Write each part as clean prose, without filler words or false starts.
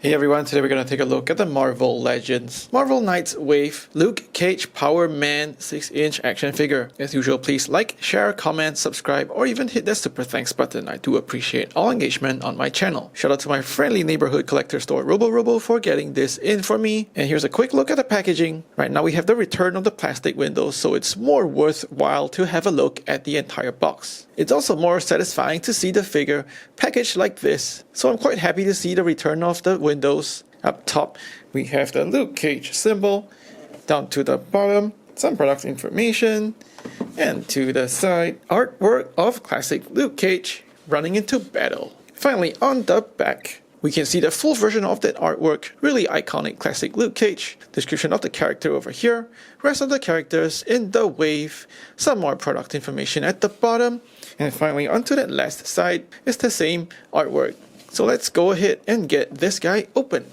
Hey everyone, today we're going to take a look at the Marvel Legends Marvel Knights Wave Luke Cage Power Man 6-inch action figure. As usual, please like, share, comment, subscribe, or even hit that super thanks button. I do appreciate all engagement on my channel. Shout out to my friendly neighborhood collector store Robo for getting this in for me. And here's a quick look at the packaging. Right now we have the return of the plastic windows, so it's more worthwhile to have a look at the entire box. It's also more satisfying to see the figure packaged like this, so I'm quite happy to see the return of the windows. Up top, we have the Luke Cage symbol, down to the bottom, some product information, and to the side, artwork of classic Luke Cage running into battle. Finally, on the back, we can see the full version of that artwork, really iconic classic Luke Cage. Description of the character over here, rest of the characters in the wave, some more product information at the bottom, and finally onto that last side is the same artwork. So let's go ahead and get this guy open.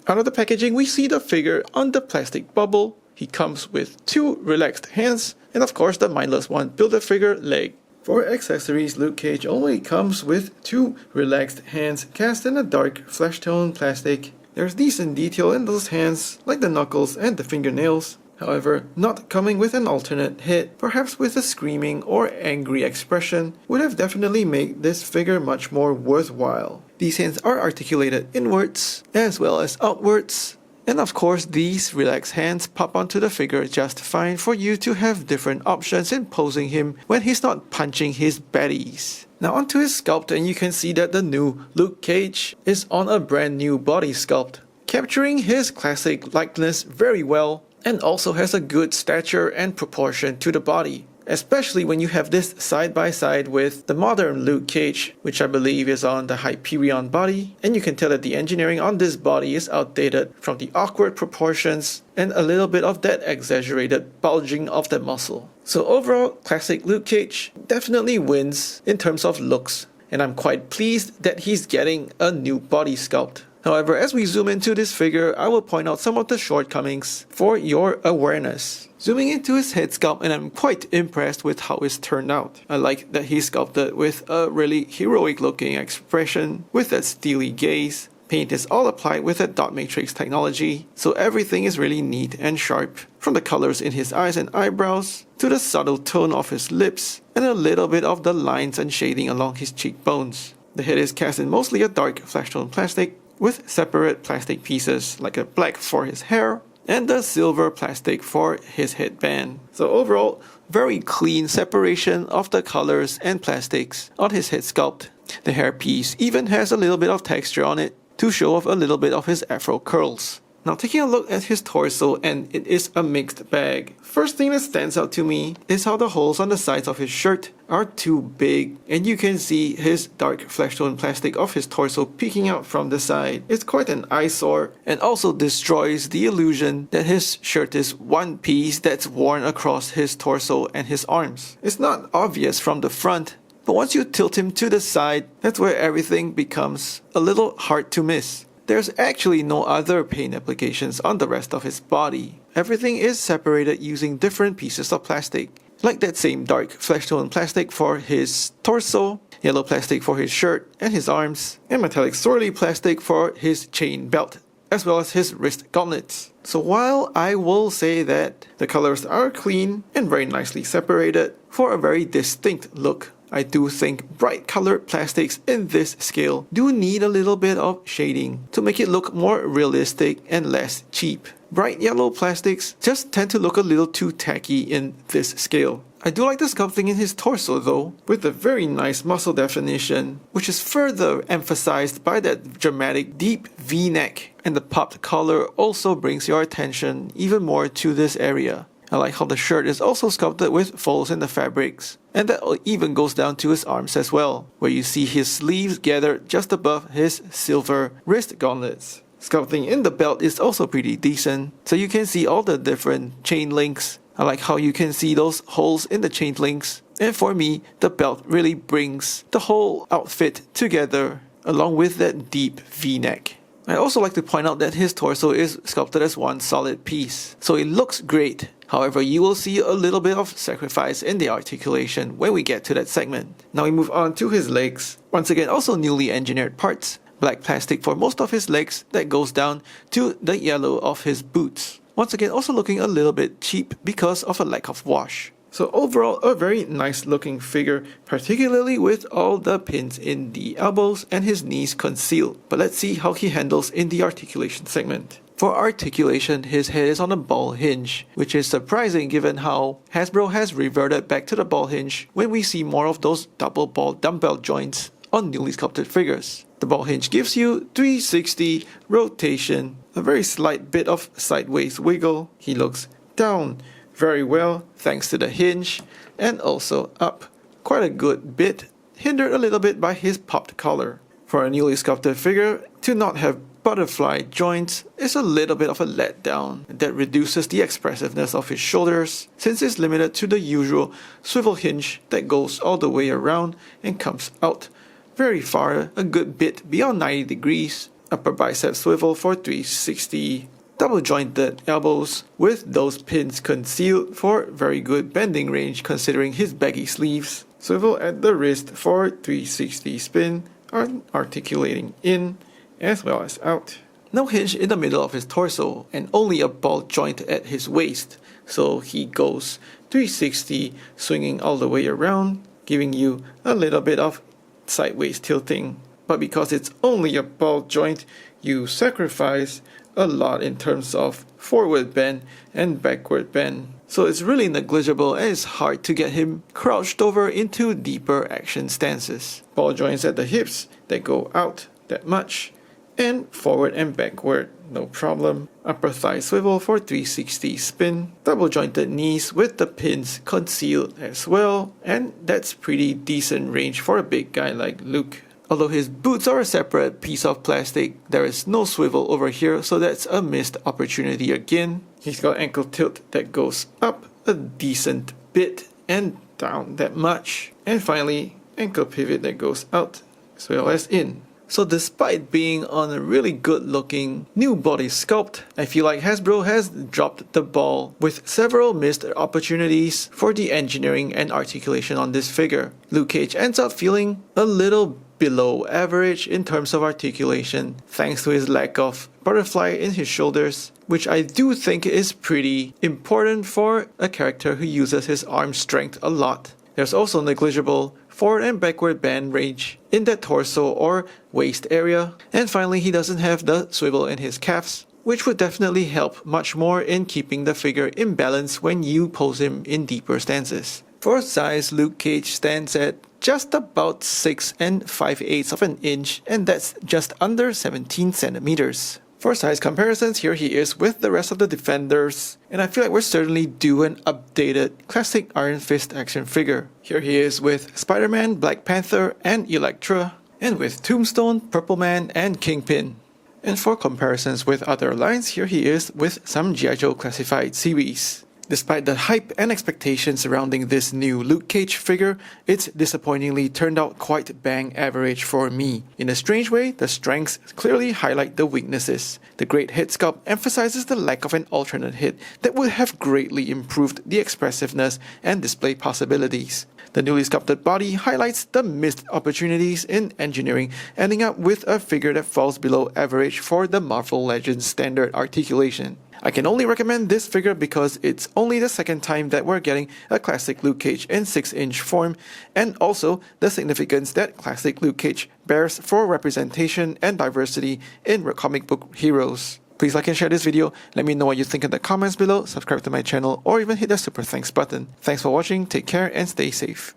Out of the packaging, we see the figure on the plastic bubble. He comes with two relaxed hands, and of course the Mindless one Build-A-Figure leg. For accessories, Luke Cage only comes with two relaxed hands cast in a dark flesh tone plastic. There's decent detail in those hands, like the knuckles and the fingernails. However, not coming with an alternate head, perhaps with a screaming or angry expression, would have definitely made this figure much more worthwhile. These hands are articulated inwards as well as outwards. And of course, these relaxed hands pop onto the figure just fine for you to have different options in posing him when he's not punching his baddies. Now onto his sculpt, and you can see that the new Luke Cage is on a brand new body sculpt, capturing his classic likeness very well, and also has a good stature and proportion to the body. Especially when you have this side by side with the modern Luke Cage, which I believe is on the Hyperion body, and you can tell that the engineering on this body is outdated from the awkward proportions and a little bit of that exaggerated bulging of the muscle. So overall, classic Luke Cage definitely wins in terms of looks, and I'm quite pleased that he's getting a new body sculpt. However, as we zoom into this figure, I will point out some of the shortcomings for your awareness. Zooming into his head sculpt, and I'm quite impressed with how it's turned out. I like that he's sculpted with a really heroic looking expression with that steely gaze. Paint is all applied with a dot matrix technology, so everything is really neat and sharp. From the colors in his eyes and eyebrows, to the subtle tone of his lips, and a little bit of the lines and shading along his cheekbones. The head is cast in mostly a dark flesh tone plastic, with separate plastic pieces like a black for his hair and a silver plastic for his headband. So overall, very clean separation of the colors and plastics on his head sculpt. The hairpiece even has a little bit of texture on it to show off a little bit of his afro curls. Now taking a look at his torso, and it is a mixed bag. First thing that stands out to me is how the holes on the sides of his shirt are too big, and you can see his dark flesh tone plastic of his torso peeking out from the side. It's quite an eyesore and also destroys the illusion that his shirt is one piece that's worn across his torso and his arms. It's not obvious from the front, but once you tilt him to the side, that's where everything becomes a little hard to miss. There's actually no other paint applications on the rest of his body. Everything is separated using different pieces of plastic, like that same dark flesh tone plastic for his torso, yellow plastic for his shirt and his arms, and metallic swirly plastic for his chain belt, as well as his wrist gauntlets. So while I will say that the colors are clean and very nicely separated for a very distinct look, I do think bright colored plastics in this scale do need a little bit of shading to make it look more realistic and less cheap. Bright yellow plastics just tend to look a little too tacky in this scale. I do like the sculpting in his torso though, with a very nice muscle definition, which is further emphasized by that dramatic deep V-neck, and the popped collar also brings your attention even more to this area. I like how the shirt is also sculpted with folds in the fabrics, and that even goes down to his arms as well, where you see his sleeves gathered just above his silver wrist gauntlets. Sculpting in the belt is also pretty decent, so you can see all the different chain links. I like how you can see those holes in the chain links, and for me, the belt really brings the whole outfit together, along with that deep V-neck. I also like to point out that his torso is sculpted as one solid piece, so it looks great. However, you will see a little bit of sacrifice in the articulation when we get to that segment. Now we move on to his legs. Once again, also newly engineered parts. Black plastic for most of his legs that goes down to the yellow of his boots. Once again, also looking a little bit cheap because of a lack of wash. So overall, a very nice looking figure, particularly with all the pins in the elbows and his knees concealed. But let's see how he handles in the articulation segment. For articulation, his head is on a ball hinge, which is surprising given how Hasbro has reverted back to the ball hinge when we see more of those double ball dumbbell joints on newly sculpted figures. The ball hinge gives you 360 rotation, a very slight bit of sideways wiggle. He looks down very well thanks to the hinge, and also up quite a good bit, hindered a little bit by his popped collar. For a newly sculpted figure, to not have butterfly joints is a little bit of a letdown that reduces the expressiveness of his shoulders since it's limited to the usual swivel hinge that goes all the way around and comes out very far, a good bit beyond 90 degrees. Upper bicep swivel for 360. Double jointed elbows with those pins concealed for very good bending range considering his baggy sleeves. Swivel at the wrist for 360 spin, articulating in as well as out. No hinge in the middle of his torso and only a ball joint at his waist, so he goes 360 swinging all the way around, giving you a little bit of sideways tilting. But because it's only a ball joint, you sacrifice a lot in terms of forward bend and backward bend. So it's really negligible and it's hard to get him crouched over into deeper action stances. Ball joints at the hips that go out that much, and forward and backward, no problem. Upper thigh swivel for 360 spin. Double jointed knees with the pins concealed as well, and that's pretty decent range for a big guy like Luke. Although his boots are a separate piece of plastic, there is no swivel over here, so that's a missed opportunity again. He's got ankle tilt that goes up a decent bit and down that much. And finally, ankle pivot that goes out as well as in. So despite being on a really good looking new body sculpt, I feel like Hasbro has dropped the ball with several missed opportunities for the engineering and articulation on this figure. Luke Cage ends up feeling a little below average in terms of articulation thanks to his lack of butterfly in his shoulders, which I do think is pretty important for a character who uses his arm strength a lot. There's also negligible forward and backward bend range in that torso or waist area. And finally, he doesn't have the swivel in his calves, which would definitely help much more in keeping the figure in balance when you pose him in deeper stances. For size, Luke Cage stands at just about 6 5/8 of an inch, and that's just under 17 centimeters. For size comparisons, here he is with the rest of the Defenders, and I feel like we're certainly due an updated classic Iron Fist action figure. Here he is with Spider-Man, Black Panther, and Elektra, and with Tombstone, Purple Man, and Kingpin. And for comparisons with other lines, here he is with some G.I. Joe classified series. Despite the hype and expectations surrounding this new Luke Cage figure, it's disappointingly turned out quite bang average for me. In a strange way, the strengths clearly highlight the weaknesses. The great head sculpt emphasizes the lack of an alternate head that would have greatly improved the expressiveness and display possibilities. The newly sculpted body highlights the missed opportunities in engineering, ending up with a figure that falls below average for the Marvel Legends standard articulation. I can only recommend this figure because it's only the second time that we're getting a classic Luke Cage in 6-inch form, and also the significance that classic Luke Cage bears for representation and diversity in comic book heroes. Please like and share this video, let me know what you think in the comments below, subscribe to my channel, or even hit the super thanks button. Thanks for watching, take care and stay safe.